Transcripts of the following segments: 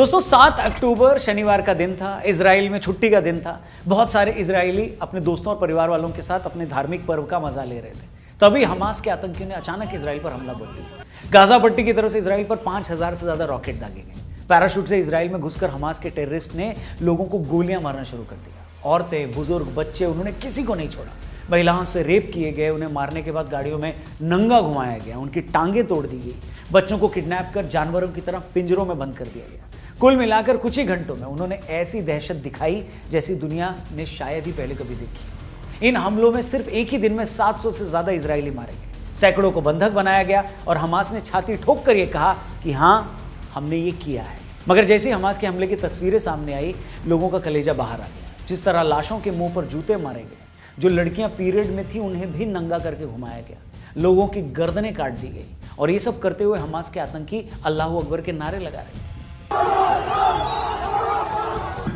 दोस्तों 7 अक्टूबर शनिवार का दिन था, इजराइल में छुट्टी का दिन था। बहुत सारे इजरायली अपने दोस्तों और परिवार वालों के साथ अपने धार्मिक पर्व का मजा ले रहे थे। तभी हमास के आतंकियों ने अचानक इजराइल पर हमला बोल दिया। गाजा पट्टी की तरफ से इजराइल पर 5000 से ज्यादा रॉकेट दागे गए। पैराशूट से इजराइल में घुसकर हमास के टेररिस्ट ने लोगों को गोलियां मारना शुरू कर दिया। औरतें, बुजुर्ग, बच्चे, उन्होंने किसी को नहीं छोड़ा। महिलाओं से रेप किए गए, उन्हें मारने के बाद गाड़ियों में नंगा घुमाया गया, उनकी टांगें तोड़ दी गई, बच्चों को किडनैप कर जानवरों की तरह पिंजरों में बंद कर दिया गया। कुल मिलाकर कुछ ही घंटों में उन्होंने ऐसी दहशत दिखाई जैसी दुनिया ने शायद ही पहले कभी देखी। इन हमलों में सिर्फ एक ही दिन में 700 से ज्यादा इजरायली मारे गए, सैकड़ों को बंधक बनाया गया और हमास ने छाती ठोक कर यह कहा कि हाँ, हमने ये किया है। मगर जैसे ही हमास के हमले की तस्वीरें सामने आई, लोगों का कलेजा बाहर आ गया। जिस तरह लाशों के मुंह पर जूते मारे गए, जो लड़कियां पीरियड में थी उन्हें भी नंगा करके घुमाया गया, लोगों की गर्दनें काट दी गई, और ये सब करते हुए हमास के आतंकी अल्लाहू अकबर के नारे लगा रहे थे।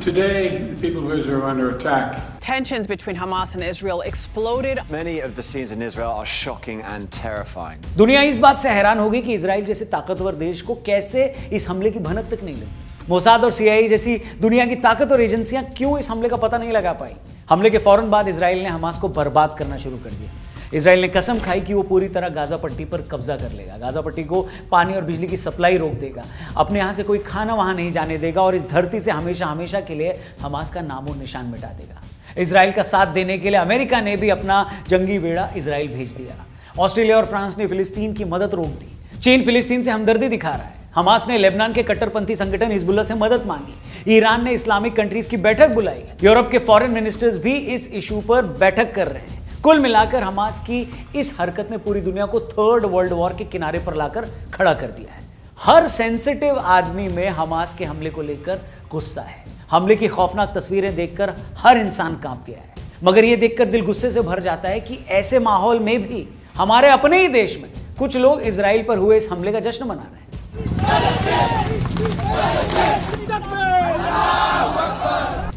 Today, the people of Israel are under attack. Tensions between Hamas and Israel exploded. Many of the scenes in Israel are shocking and terrifying. दुनिया इस बात से हैरान होगी कि इजराइल जैसे ताकतवर देश को कैसे इस हमले की भनक तक नहीं लगी। मोसाद और सीआईए जैसी दुनिया की ताकतवर एजेंसियां क्यों इस हमले का पता नहीं लगा पाई। हमले के फौरन बाद इजराइल ने हमास को बर्बाद करना शुरू कर दिया। इजराइल ने कसम खाई कि वो पूरी तरह गाजा पट्टी पर कब्जा कर लेगा, गाजा पट्टी को पानी और बिजली की सप्लाई रोक देगा, अपने यहाँ से कोई खाना वहाँ नहीं जाने देगा और इस धरती से हमेशा हमेशा के लिए हमास का नामो निशान मिटा देगा। इजराइल का साथ देने के लिए अमेरिका ने भी अपना जंगी बेड़ा इजराइल भेज दिया। ऑस्ट्रेलिया और फ्रांस ने फिलिस्तीन की मदद रोक दी। चीन फिलिस्तीन से हमदर्दी दिखा रहा है। हमास ने लेबनान के कट्टरपंथी संगठन हिजबुल्लाह से मदद मांगी। ईरान ने इस्लामिक कंट्रीज की बैठक बुलाई। यूरोप के फॉरेन मिनिस्टर्स भी इस इशू पर बैठक कर रहे हैं। कुल मिलाकर हमास की इस हरकत ने पूरी दुनिया को थर्ड वर्ल्ड वॉर के किनारे पर लाकर खड़ा कर दिया है। हर सेंसिटिव आदमी में हमास के हमले को लेकर गुस्सा है। हमले की खौफनाक तस्वीरें देखकर हर इंसान कांप गया है। मगर यह देखकर दिल गुस्से से भर जाता है कि ऐसे माहौल में भी हमारे अपने ही देश में कुछ लोग इजराइल पर हुए इस हमले का जश्न मना रहे हैं।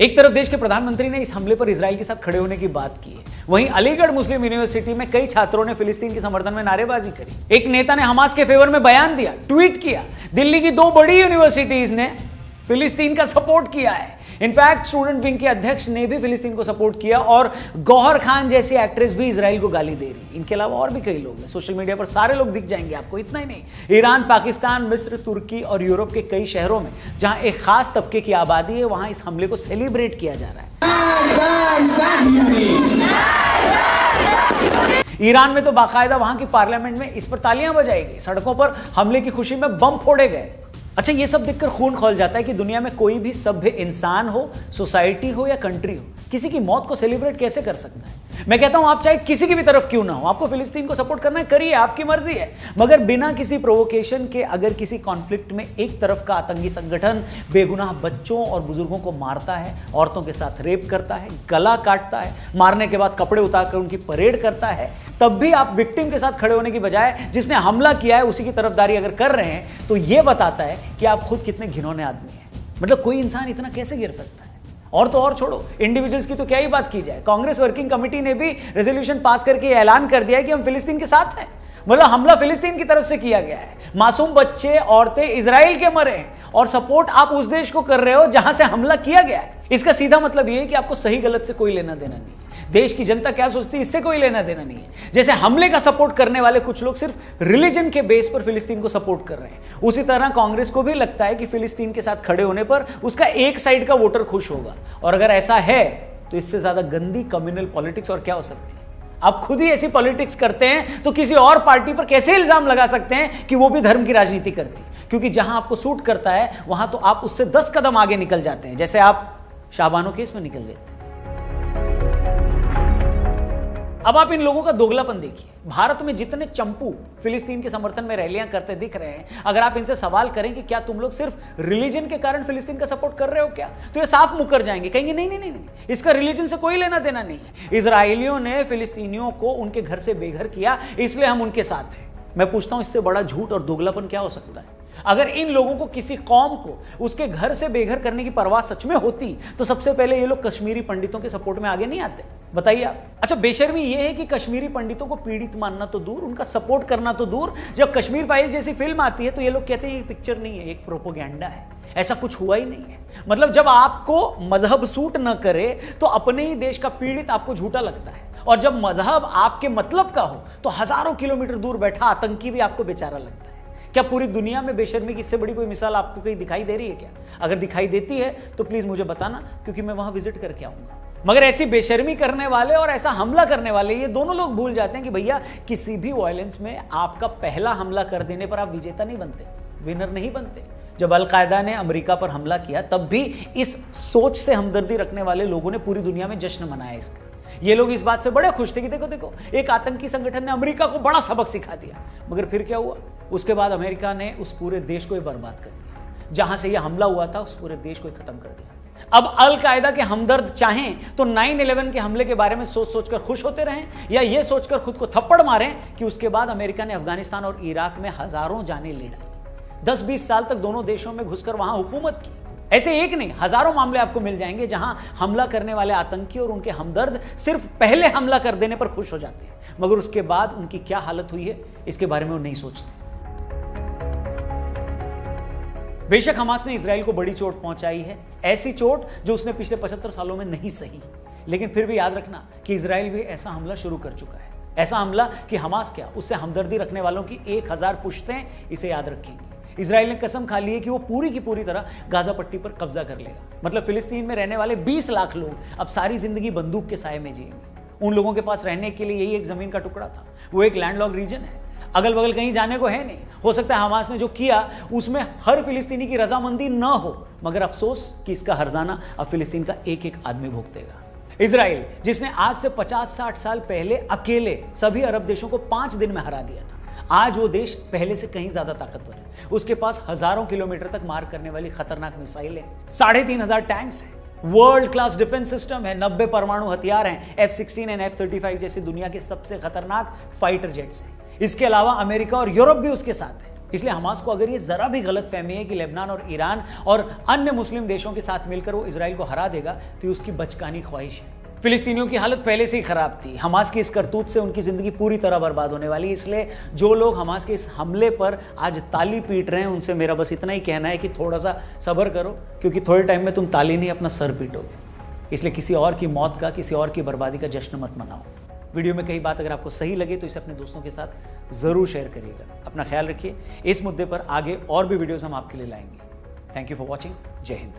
एक तरफ देश के प्रधानमंत्री ने इस हमले पर इजराइल के साथ खड़े होने की बात की है, वहीं अलीगढ़ मुस्लिम यूनिवर्सिटी में कई छात्रों ने फिलिस्तीन के समर्थन में नारेबाजी करी। एक नेता ने हमास के फेवर में बयान दिया, ट्वीट किया। दिल्ली की 2 बड़ी यूनिवर्सिटीज ने फिलिस्तीन का सपोर्ट किया है। इनफैक्ट स्टूडेंट विंग के अध्यक्ष ने भी फिलिस्तीन को सपोर्ट किया और गौहर खान जैसी एक्ट्रेस भी इजराइल को गाली दे रही। इनके अलावा और भी कई लोग हैं, सोशल मीडिया पर सारे लोग दिख जाएंगे आपको। इतना ही नहीं, ईरान, पाकिस्तान, मिस्र, तुर्की और यूरोप के कई शहरों में जहां एक खास तबके की आबादी है, वहां इस हमले को सेलिब्रेट किया जा रहा है। ईरान में तो बाकायदा वहां की पार्लियामेंट में इस पर तालियां बजाई गई, सड़कों पर हमले की खुशी में बम फोड़े गए। अच्छा, ये सब देखकर खून खौल जाता है कि दुनिया में कोई भी सभ्य इंसान हो, सोसाइटी हो या कंट्री हो, किसी की मौत को सेलिब्रेट कैसे कर सकता है। मैं कहता हूं, आप चाहे किसी की भी तरफ क्यों ना हो, आपको फिलिस्तीन को सपोर्ट करना है, करिए, आपकी मर्जी है। मगर बिना किसी प्रोवोकेशन के अगर किसी कॉन्फ्लिक्ट में एक तरफ का आतंकी संगठन बेगुनाह बच्चों और बुजुर्गों को मारता है, औरतों के साथ रेप करता है, गला काटता है, मारने के बाद कपड़े उतारकर उनकी परेड करता है, तब भी आप विक्टिम के साथ खड़े होने की बजाय जिसने हमला किया है उसी की तरफदारी अगर कर रहे हैं, तो यह बताता है कि आप खुद कितने घिनौने आदमी हैं। मतलब कोई इंसान इतना कैसे गिर सकता है। और तो और छोड़ो, इंडिविजुअल्स की तो क्या ही बात की जाए। कांग्रेस वर्किंग कमेटी ने भी रेजोल्यूशन पास करके ऐलान कर दिया है कि हम फिलिस्तीन के साथ हैं। मतलब हमला फिलिस्तीन की तरफ से किया गया है, मासूम बच्चे, औरतें इजराइल के मरे हैं, और सपोर्ट आप उस देश को कर रहे हो जहां से हमला किया गया है। इसका सीधा मतलब यह है कि आपको सही गलत से कोई लेना देना नहीं है। देश की जनता क्या सोचती है, इससे कोई लेना देना नहीं है। जैसे हमले का सपोर्ट करने वाले कुछ लोग सिर्फ रिलीजन के बेस पर फिलिस्तीन को सपोर्ट कर रहे हैं, उसी तरह कांग्रेस को भी लगता है कि फिलिस्तीन के साथ खड़े होने पर उसका एक साइड का वोटर खुश होगा। और अगर ऐसा है तो इससे ज्यादा गंदी कम्युनल पॉलिटिक्स और क्या हो सकती है। आप खुद ही ऐसी पॉलिटिक्स करते हैं तो किसी और पार्टी पर कैसे इल्जाम लगा सकते हैं कि वो भी धर्म की राजनीति करती है। क्योंकि जहां आपको सूट करता है वहां तो आप उससे 10 कदम आगे निकल जाते हैं, जैसे आप शाहबानो केस में निकल गए। अब आप इन लोगों का दोगलापन देखिए। भारत में जितने चंपू फिलिस्तीन के समर्थन में रैलियां करते दिख रहे हैं, अगर आप इनसे सवाल करें कि क्या तुम लोग सिर्फ रिलीजन के कारण फिलिस्तीन का सपोर्ट कर रहे हो क्या, तो ये साफ मुकर जाएंगे, कहेंगे नहीं नहीं नहीं नहीं, इसका रिलीजन से कोई लेना देना नहीं है। इजरायलियों ने फिलिस्तीनियों को उनके घर से बेघर किया, इसलिए हम उनके साथ हैं। मैं पूछता हूं, इससे बड़ा झूठ और दोगलापन क्या हो सकता है। अगर इन लोगों को किसी कौम को उसके घर से बेघर करने की परवाह सच में होती तो सबसे पहले ये लोग कश्मीरी पंडितों के सपोर्ट में आगे नहीं आते? बताइए आप। अच्छा, बेशर्मी ये है कि कश्मीरी पंडितों को पीड़ित मानना तो दूर, उनका सपोर्ट करना तो दूर, जब कश्मीर फाइल जैसी फिल्म आती है तो ये लोग कहते हैं ये पिक्चर नहीं है, एक प्रोपोगेंडा है, ऐसा कुछ हुआ ही नहीं है। मतलब जब आपको मजहब सूट न करे तो अपने ही देश का पीड़ित आपको झूठा लगता है, और जब मजहब आपके मतलब का हो तो हजारों किलोमीटर दूर बैठा आतंकी भी आपको बेचारा लगता है। क्या पूरी दुनिया में बेशर्मी की इससे बड़ी कोई मिसाल आपको कहीं दिखाई दे रही है क्या? अगर दिखाई देती है तो प्लीज मुझे बताना, क्योंकि मैं वहां विजिट करके आऊंगा। मगर ऐसी बेशर्मी करने वाले और ऐसा हमला करने वाले, ये दोनों लोग भूल जाते हैं कि भैया किसी भी वायलेंस में आपका पहला हमला कर देने पर आप विजेता नहीं बनते, विनर नहीं बनते। जब अलकायदा ने अमेरिका पर हमला किया तब भी इस सोच से हमदर्दी रखने वाले लोगों ने पूरी दुनिया में जश्न मनाया इसका। ये लोग इस बात से बड़े खुश थे कि देखो देखो एक आतंकी संगठन ने अमेरिका को बड़ा सबक सिखा दिया। मगर फिर क्या हुआ? उसके बाद अमेरिका ने उस पूरे देश को ही बर्बाद कर दिया। जहां से यह हमला हुआ था उस पूरे देश को ही खत्म कर दिया। अब अलकायदा के हमदर्द चाहें तो 9/11 के हमले के बारे में सोच सोचकर खुश होते रहें, या यह सोचकर खुद को थप्पड़ मारें कि उसके बाद अमेरिका ने अफगानिस्तान और इराक में हजारों जानें ले डाली। 10-20 साल तक दोनों देशों में घुसकर वहां हुकूमत की। ऐसे एक नहीं हजारों मामले आपको मिल जाएंगे जहां हमला करने वाले आतंकी और उनके हमदर्द सिर्फ पहले हमला कर देने पर खुश हो जाते हैं, मगर उसके बाद उनकी क्या हालत हुई है इसके बारे में वो नहीं सोचते। बेशक हमास ने इजराइल को बड़ी चोट पहुंचाई है, ऐसी चोट जो उसने पिछले 75 सालों में नहीं सही, लेकिन फिर भी याद रखना कि इजराइल भी ऐसा हमला शुरू कर चुका है। ऐसा हमला कि हमास क्या, उससे हमदर्दी रखने वालों की 1000 पुश्तें इसे याद रखेंगी। इजराइल ने कसम खा ली है कि वो पूरी की पूरी तरह गाजा पट्टी पर कब्जा कर लेगा। मतलब फिलिस्तीन में रहने वाले 20 लाख लोग अब सारी जिंदगी बंदूक के साए में जिएंगे। उन लोगों के पास रहने के लिए यही एक जमीन का टुकड़ा था। वो एक लैंडलॉक्ड रीजन है, अगल बगल कहीं जाने को है नहीं। हो सकता है हमास ने जो किया उसमें हर फिलिस्तीनी की रजामंदी ना हो, मगर अफसोस कि इसका हर्जाना अब फिलिस्तीन का एक एक आदमी भुगतेगा। इजराइल जिसने आज से 50-60 साल पहले अकेले सभी अरब देशों को 5 दिन में हरा दिया था, आज वो देश पहले से कहीं ज्यादा ताकतवर है। उसके पास हजारों किलोमीटर तक मार करने वाली खतरनाक मिसाइलें, 3500 टैंक्स हैं, वर्ल्ड क्लास डिफेंस सिस्टम है, 90 परमाणु हथियार हैं, F-16 और F-35 जैसी दुनिया के सबसे खतरनाक फाइटर जेट्स हैं। इसके अलावा अमेरिका और यूरोप भी उसके साथ है। इसलिए हमास को अगर ये जरा भी गलतफहमी है कि लेबनान और ईरान और अन्य मुस्लिम देशों के साथ मिलकर वो इजराइल को हरा देगा, तो ये उसकी बचकानी ख्वाहिश है। फिलिस्तीनियों की हालत पहले से ही खराब थी। हमास की इस करतूत से उनकी जिंदगी पूरी तरह बर्बाद होने वाली। इसलिए जो लोग हमास के इस हमले पर आज ताली पीट रहे हैं, उनसे मेरा बस इतना ही कहना है कि थोड़ा सा सब्र करो, क्योंकि थोड़े टाइम में तुम ताली नहीं अपना सर पीटोगे। इसलिए किसी और की मौत का, किसी और की बर्बादी का जश्न मत मनाओ। वीडियो में कई बात अगर आपको सही लगे तो इसे अपने दोस्तों के साथ जरूर शेयर करिएगा। अपना ख्याल रखिए। इस मुद्दे पर आगे और भी वीडियोस हम आपके लिए लाएंगे। Thank you for watching. जय हिंद।